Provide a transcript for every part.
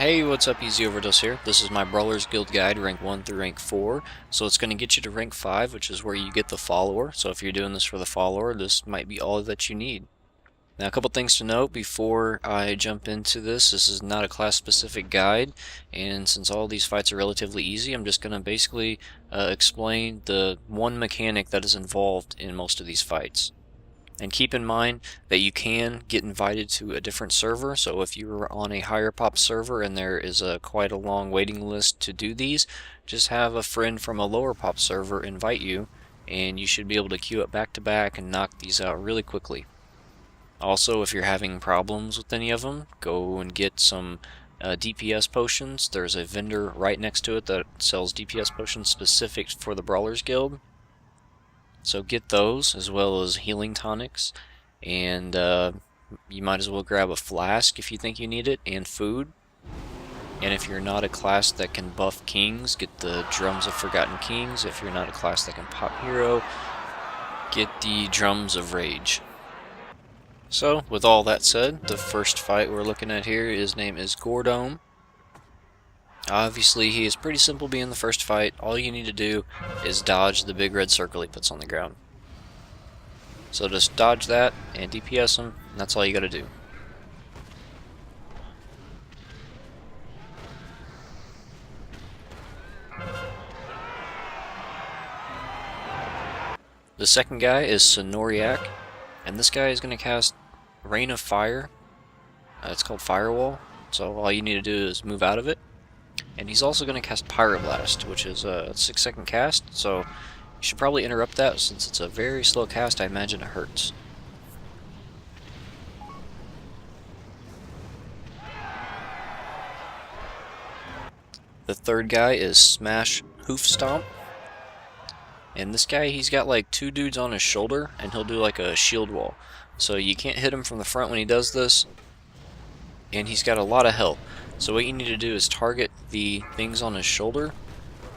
Hey, what's up, EZOVERDOSE here. This is my Brawlers Guild Guide, rank 1 through rank 4. So it's going to get you to rank 5, which is where you get the follower. So if you're doing this for the follower, this might be all that you need. Now, a couple things to note before I jump into this. This is not a class-specific guide, and since all these fights are relatively easy, I'm just going to basically explain the one mechanic that is involved in most of these fights. And keep in mind that you can get invited to a different server, so if you're on a higher pop server and there is quite a long waiting list to do these, just have a friend from a lower pop server invite you, and you should be able to queue up back to back and knock these out really quickly. Also, if you're having problems with any of them, go and get some DPS potions. There's a vendor right next to it that sells DPS potions specific for the Brawlers Guild. So get those, as well as healing tonics, and you might as well grab a flask if you think you need it, and food. And if you're not a class that can buff kings, get the Drums of Forgotten Kings. If you're not a class that can pop hero, get the Drums of Rage. So, with all that said, the first fight we're looking at here, his name is Gordome. Obviously, he is pretty simple being the first fight. All you need to do is dodge the big red circle he puts on the ground. So just dodge that and DPS him, and that's all you gotta do. The second guy is Sonoriak, and this guy is gonna cast Rain of Fire. It's called Firewall, so all you need to do is move out of it. And he's also going to cast Pyroblast, which is a 6-second cast, so you should probably interrupt that since it's a very slow cast. I imagine it hurts. The third guy is Smash Hoof Stomp. And this guy, he's got like 2 dudes on his shoulder, and he'll do like a shield wall. So you can't hit him from the front when he does this, and he's got a lot of health. So what you need to do is target the things on his shoulder,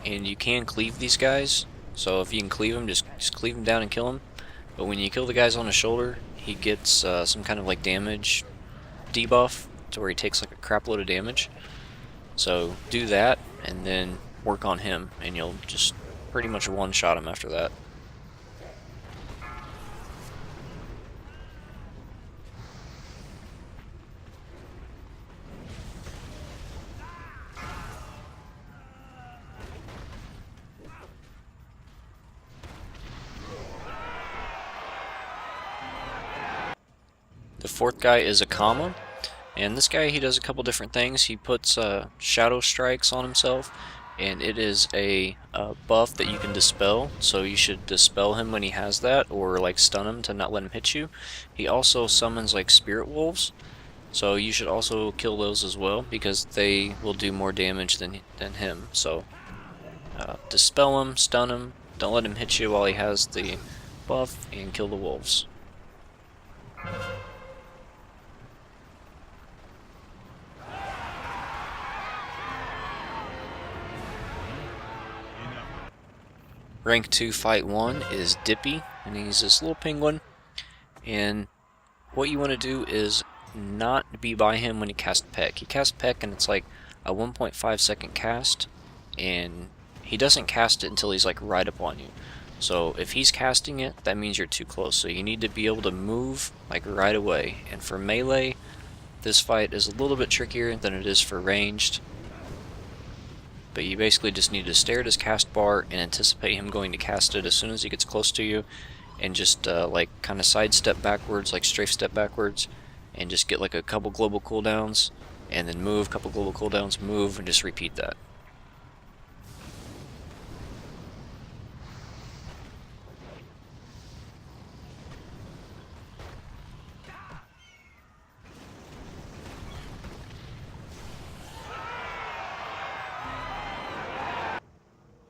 and you can cleave these guys. So if you can cleave him, just cleave him down and kill him. But when you kill the guys on his shoulder, he gets some kind of like damage debuff to where he takes like a crap load of damage. So do that, and then work on him, and you'll just pretty much one-shot him after that. The fourth guy is a Coma, and this guy, he does a couple different things. He puts shadow strikes on himself, and it is a buff that you can dispel, so you should dispel him when he has that, or like stun him to not let him hit you. He also summons like spirit wolves, so you should also kill those as well, because they will do more damage than him. So dispel him, stun him, don't let him hit you while he has the buff, and kill the wolves. Rank 2 Fight 1 is Dippy, and he's this little penguin, and what you want to do is not be by him when he casts Peck. He casts Peck and it's like a 1.5 second cast, and he doesn't cast it until he's like right up on you. So if he's casting it, that means you're too close, so you need to be able to move like right away. And for melee, this fight is a little bit trickier than it is for ranged. But you basically just need to stare at his cast bar and anticipate him going to cast it as soon as he gets close to you, and just like kind of sidestep backwards, like strafe step backwards, and just get like a couple global cooldowns, and then move, couple global cooldowns, move, and just repeat that.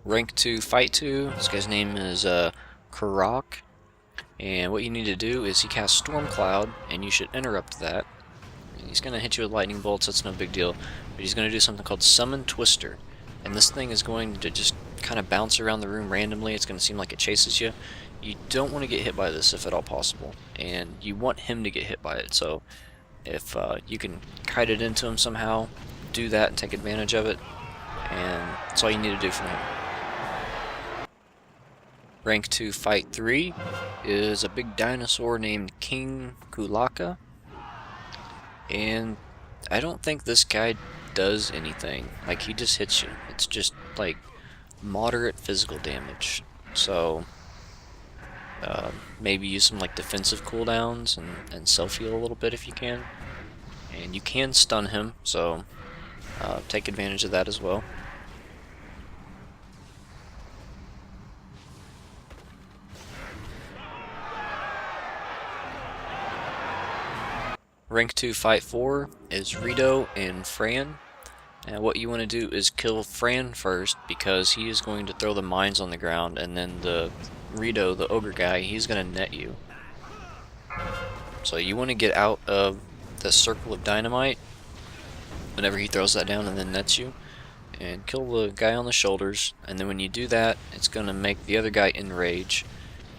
Rank 2 Fight 2, this guy's name is Kurak, and what you need to do is he casts Storm Cloud, and you should interrupt that. And he's going to hit you with lightning bolts, that's no big deal, but he's going to do something called Summon Twister, and this thing is going to just kind of bounce around the room randomly. It's going to seem like it chases you. You don't want to get hit by this if at all possible, and you want him to get hit by it, so if you can kite it into him somehow, do that and take advantage of it, and that's all you need to do from him. Rank 2 Fight 3 is a big dinosaur named King Kulaka, and I don't think this guy does anything. Like, he just hits you. It's just like moderate physical damage. So maybe use some like defensive cooldowns and self-heal a little bit if you can. And you can stun him, so take advantage of that as well. Rank 2 Fight 4 is Rito and Fran. And what you want to do is kill Fran first, because he is going to throw the mines on the ground, and then the Rito, the ogre guy, he's going to net you. So you want to get out of the circle of dynamite whenever he throws that down and then nets you, and kill the guy on the shoulders. And then when you do that, it's going to make the other guy enrage.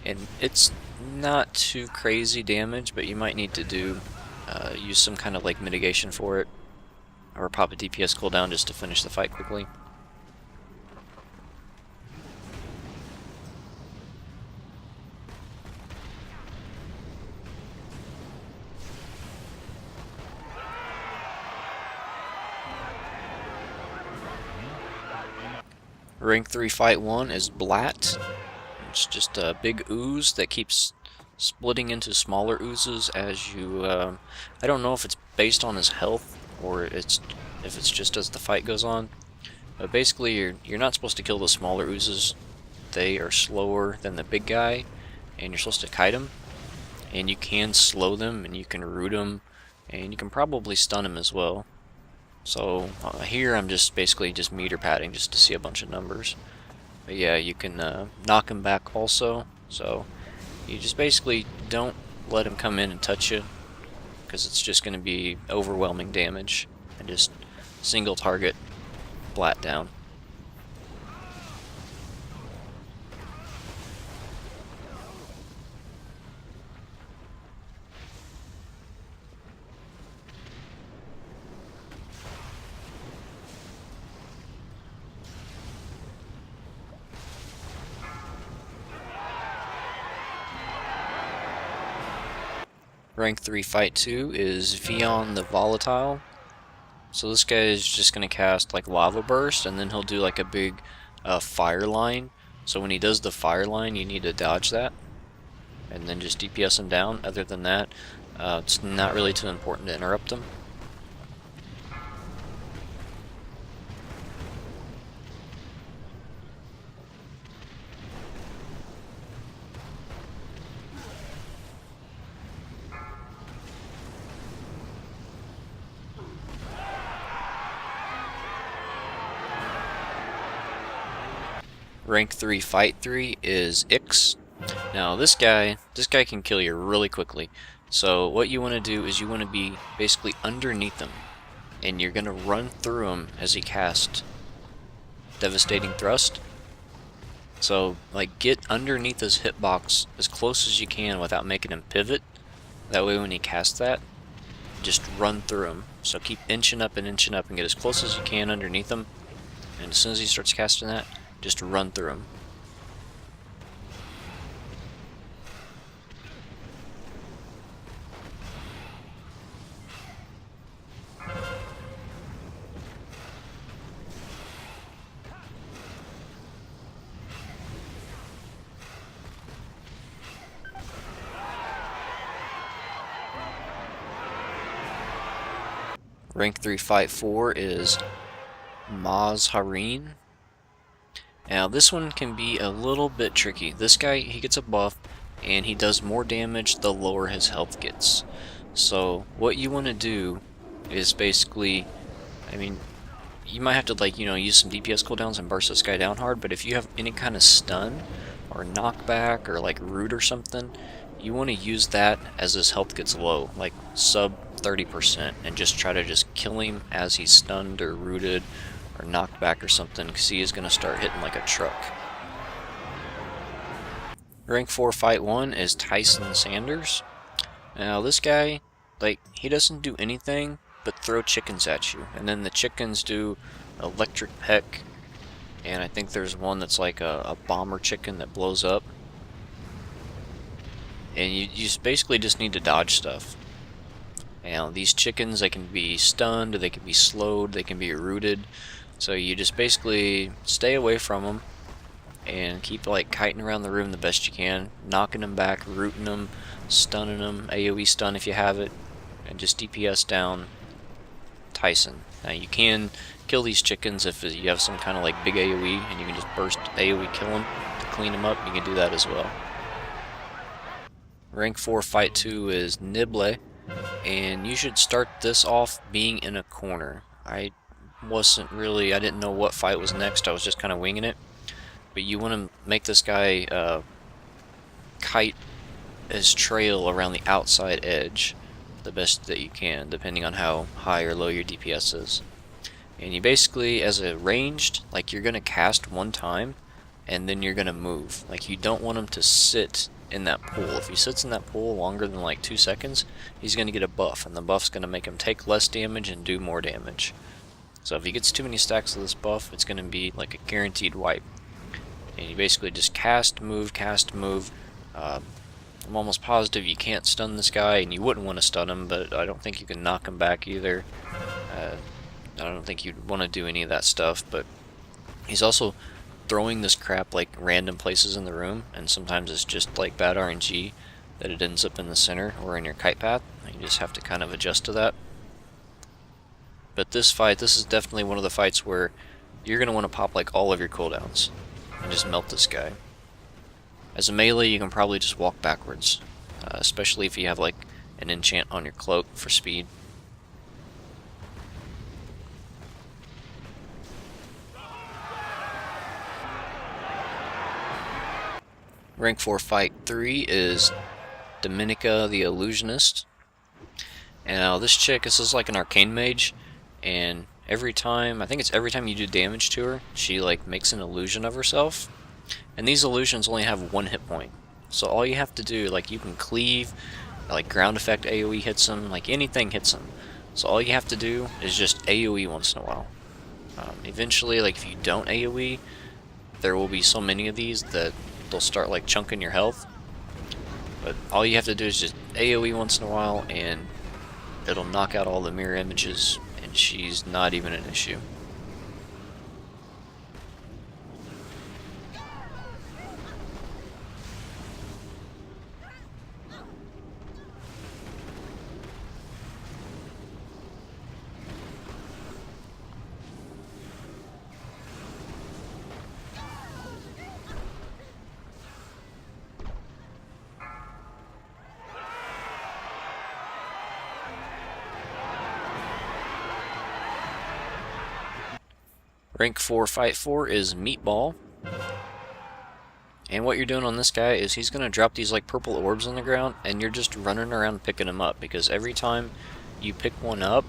And it's not too crazy damage, but you might need to do use some kind of like mitigation for it, or pop a DPS cooldown just to finish the fight quickly. Rank 3 Fight 1 is Blat. It's just a big ooze that keeps splitting into smaller oozes as you, I don't know if it's based on his health or if it's just as the fight goes on. But basically you're not supposed to kill the smaller oozes. They are slower than the big guy, and you're supposed to kite them. And you can slow them, and you can root them, and you can probably stun them as well. So here I'm just basically just meter padding just to see a bunch of numbers. But yeah, you can knock him back also. So you just basically don't let him come in and touch you, because it's just going to be overwhelming damage, and just single target Blat down. Rank 3 Fight 2 is Vion the Volatile. So this guy is just going to cast like Lava Burst, and then he'll do like a big fire line. So when he does the fire line, you need to dodge that, and then just DPS him down. Other than that, it's not really too important to interrupt him. Rank 3 Fight 3 is Ix. Now this guy can kill you really quickly. So what you want to do is you want to be basically underneath him, and you're going to run through him as he casts Devastating Thrust. So like get underneath his hitbox as close as you can without making him pivot. That way when he casts that, just run through him. So keep inching up and get as close as you can underneath him, and as soon as he starts casting that, just run through him. Rank 3 Fight 4 is Mazharine. Now this one can be a little bit tricky. This guy, he gets a buff, and he does more damage the lower his health gets. So what you want to do is basically, I mean, you might have to like, use some DPS cooldowns and burst this guy down hard, but if you have any kind of stun or knockback or like root or something, you want to use that as his health gets low, like sub 30%, and just try to just kill him as he's stunned or rooted or knocked back or something, because he is going to start hitting like a truck. Rank 4 Fight 1 is Tyson Sanders. Now this guy, like, he doesn't do anything, but throw chickens at you. And then the chickens do electric peck, and I think there's one that's like a bomber chicken that blows up. And you basically just need to dodge stuff. Now these chickens, they can be stunned, they can be slowed, they can be rooted. So you just basically stay away from them and keep like kiting around the room the best you can, knocking them back, rooting them, stunning them, AoE stun if you have it, and just DPS down Tyson. Now you can kill these chickens if you have some kind of like big AoE, and you can just burst AoE kill them to clean them up. You can do that as well. Rank 4 Fight 2 is Niblay, and you should start this off being in a corner. I didn't know what fight was next, I was just kind of winging it. But you want to make this guy kite his trail around the outside edge the best that you can, depending on how high or low your DPS is. And you basically, as a ranged, like you're going to cast one time, and then you're going to move. Like you don't want him to sit in that pool. If he sits in that pool longer than like 2 seconds, he's going to get a buff, and the buff's going to make him take less damage and do more damage. So if he gets too many stacks of this buff, it's going to be like a guaranteed wipe. And you basically just cast, move, cast, move. I'm almost positive you can't stun this guy, and you wouldn't want to stun him, but I don't think you can knock him back either. I don't think you'd want to do any of that stuff, but he's also throwing this crap like random places in the room, and sometimes it's just like bad RNG that it ends up in the center or in your kite path. You just have to kind of adjust to that. But this fight, this is definitely one of the fights where you're going to want to pop like all of your cooldowns and just melt this guy. As a melee, you can probably just walk backwards, especially if you have like an enchant on your cloak for speed. Rank 4 Fight 3 is Dominique the Illusionist. And now this chick, this is like an arcane mage, and every time you do damage to her, she like makes an illusion of herself. And these illusions only have 1 hit point. So all you have to do, like you can cleave, like ground effect AoE hits them, like anything hits them. So all you have to do is just AoE once in a while. Eventually, like if you don't AoE, there will be so many of these that they'll start like chunking your health. But all you have to do is just AoE once in a while, and it'll knock out all the mirror images, and she's not even an issue. Rank 4 Fight 4 is Meatball. And what you're doing on this guy is he's going to drop these like purple orbs on the ground, and you're just running around picking them up, because every time you pick one up,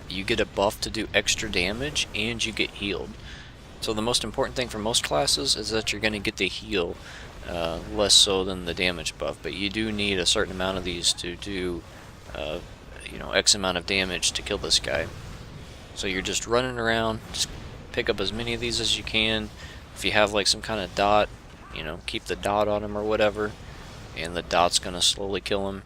you get a buff to do extra damage and you get healed. So the most important thing for most classes is that you're going to get the heal, less so than the damage buff, but you do need a certain amount of these to do X amount of damage to kill this guy. So you're just running around, just pick up as many of these as you can. If you have like some kind of dot, keep the dot on him or whatever, and the dot's gonna slowly kill him.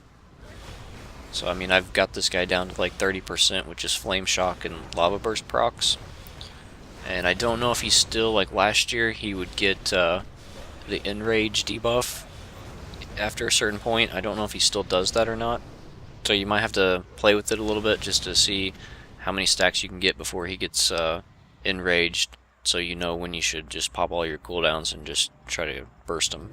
So I mean, I've got this guy down to like 30%, which is Flame Shock and Lava Burst procs. And I don't know if he's still, like last year, he would get the Enrage debuff after a certain point. I don't know if he still does that or not. So you might have to play with it a little bit just to see how many stacks you can get before he gets enraged, so you know when you should just pop all your cooldowns and just try to burst them.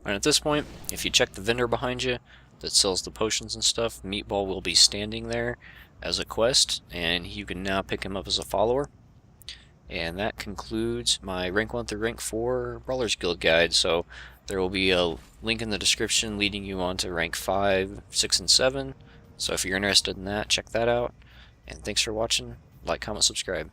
And at this point, if you check the vendor behind you that sells the potions and stuff, Meatball will be standing there as a quest, and you can now pick him up as a follower. And that concludes my rank 1 through rank 4 Brawlers Guild guide. So there will be a link in the description leading you on to rank 5, 6, and 7. So if you're interested in that, check that out. And thanks for watching. Like, comment, subscribe.